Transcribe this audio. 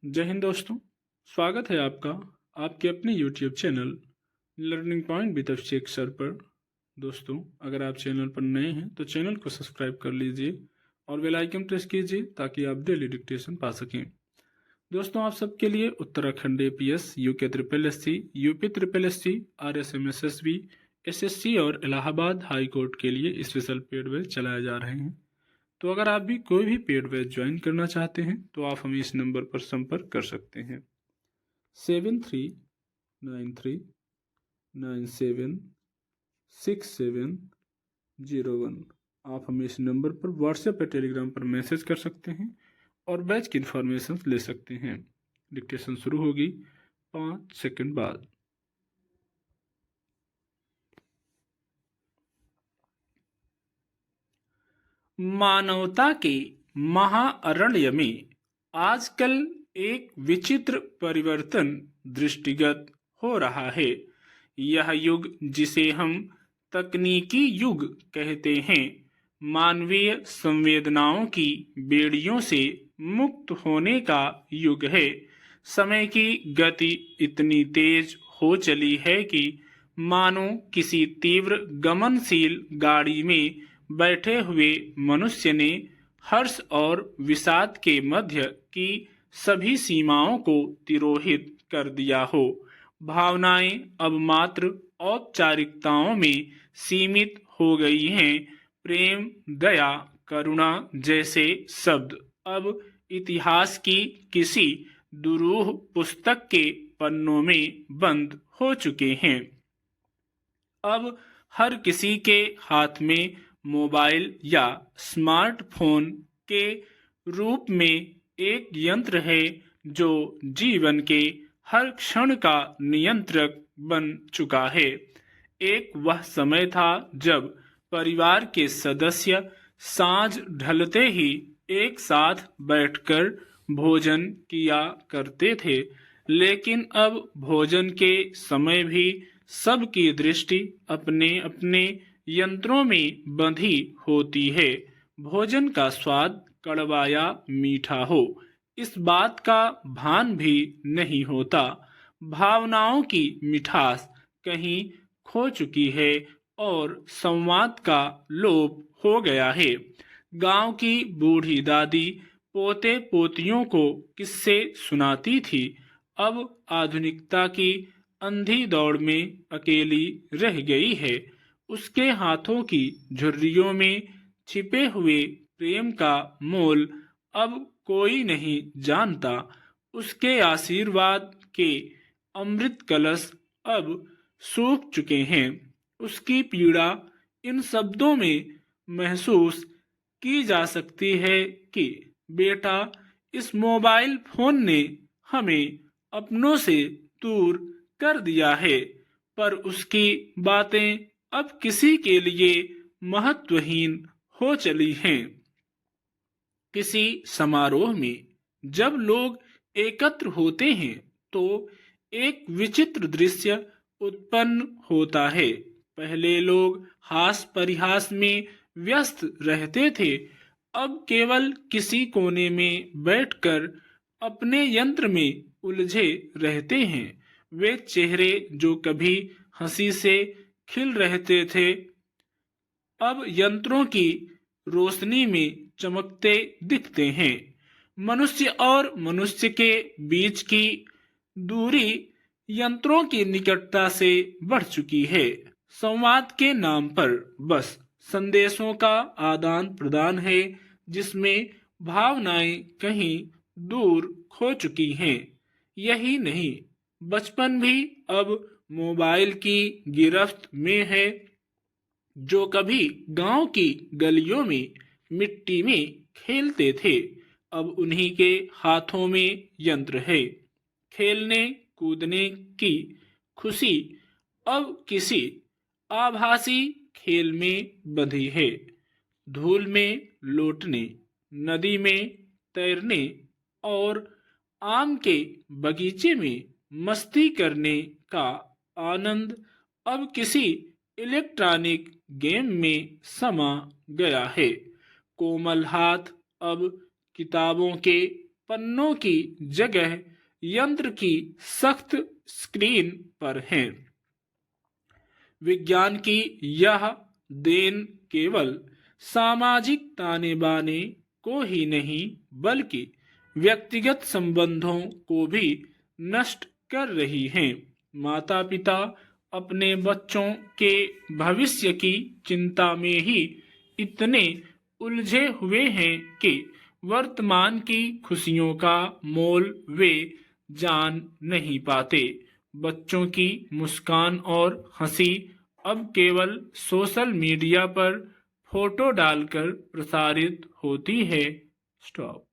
जय हिंद दोस्तों। स्वागत है आपका आपके अपने YouTube channel learning point with Abhishek sir पर। दोस्तों, अगर आप चैनल पर नए हैं तो चैनल को सब्सक्राइब कर लीजिए और बेल आइकन प्रेस कीजिए ताकि आप डेली डिक्टेशन पा सकें। दोस्तों, आप सबके लिए Uttarakhand APS, UK triple SC, UP triple SC, RSMSSB, SSC और इलाहाबाद हाई कोर्ट के लिए स्पेशल पेड बैच चलाए जा रहे हैं। तो अगर आप भी कोई भी पेड बैच ज्वाइन करना चाहते हैं तो आप हमें इस नंबर पर संपर्क कर सकते हैं 7393976701। आप हमें इस नंबर पर व्हाट्सएप या टेलीग्राम पर मैसेज कर सकते हैं और बैच की इन्फॉर्मेशन ले सकते हैं। डिक्टेशन शुरू होगी 5 सेकंड बाद। मानवता के महाअरण्य में आजकल एक विचित्र परिवर्तन दृष्टिगत हो रहा है। यह युग जिसे हम तकनीकी युग कहते हैं, मानवीय संवेदनाओं की बेड़ियों से मुक्त होने का युग है। समय की गति इतनी तेज हो चली है कि मानो किसी तीव्र गमनशील गाड़ी में बैठे हुए मनुष्य ने हर्ष और विषाद के मध्य की सभी सीमाओं को तिरोहित कर दिया हो। भावनाएं अब मात्र औपचारिकताओं में सीमित हो गई हैं। प्रेम, दया, करुणा जैसे शब्द अब इतिहास की किसी दुरूह पुस्तक के पन्नों में बंद हो चुके हैं। अब हर किसी के हाथ में मोबाइल या स्मार्टफोन के रूप में एक यंत्र है जो जीवन के हर क्षण का नियंत्रक बन चुका है। एक वह समय था जब परिवार के सदस्य सांझ ढलते ही एक साथ बैठकर भोजन किया करते थे, लेकिन अब भोजन के समय भी सबकी दृष्टि अपने अपने यंत्रों में बंधी होती है। भोजन का स्वाद कड़वा या मीठा हो, इस बात का भान भी नहीं होता। भावनाओं की मिठास कहीं खो चुकी है और संवाद का लोप हो गया है। गांव की बूढ़ी दादी पोते पोतियों को किस्से सुनाती थी, अब आधुनिकता की अंधी दौड़ में अकेली रह गई है। उसके हाथों की झुर्रियों में छिपे हुए प्रेम का मोल अब कोई नहीं जानता। उसके आशीर्वाद के अमृत कलश अब सूख चुके हैं। उसकी पीड़ा इन शब्दों में महसूस की जा सकती है कि बेटा, इस मोबाइल फोन ने हमें अपनों से दूर कर दिया है, पर उसकी बातें अब किसी के लिए महत्वहीन हो चली हैं। किसी समारोह में जब लोग एकत्र होते हैं तो एक विचित्र दृश्य उत्पन्न होता है। पहले लोग हास परिहास में व्यस्त रहते थे, अब केवल किसी कोने में बैठकर अपने यंत्र में उलझे रहते हैं। वे चेहरे जो कभी हंसी से खिल रहते थे, अब यंत्रों की रोशनी में चमकते दिखते हैं। मनुष्य और मनुष्य के बीच की दूरी यंत्रों की निकटता से बढ़ चुकी है। संवाद के नाम पर बस संदेशों का आदान प्रदान है, जिसमें भावनाएं कहीं दूर खो चुकी हैं। यही नहीं, बचपन भी अब मोबाइल की गिरफ्त में है। जो कभी गांव की गलियों में मिट्टी में खेलते थे, अब उन्हीं के हाथों में यंत्र है। खेलने कूदने की खुशी अब किसी आभासी खेल में बंधी है। धूल में लौटने, नदी में तैरने और आम के बगीचे में मस्ती करने का आनंद अब किसी इलेक्ट्रॉनिक गेम में समा गया है। कोमल हाथ अब किताबों के पन्नों की जगह यंत्र की सख्त स्क्रीन पर है। विज्ञान की यह देन केवल सामाजिक ताने बाने को ही नहीं बल्कि व्यक्तिगत संबंधों को भी नष्ट कर रही है। माता पिता अपने बच्चों के भविष्य की चिंता में ही इतने उलझे हुए हैं कि वर्तमान की खुशियों का मोल वे जान नहीं पाते। बच्चों की मुस्कान और हंसी अब केवल सोशल मीडिया पर फोटो डालकर प्रसारित होती है। स्टॉप।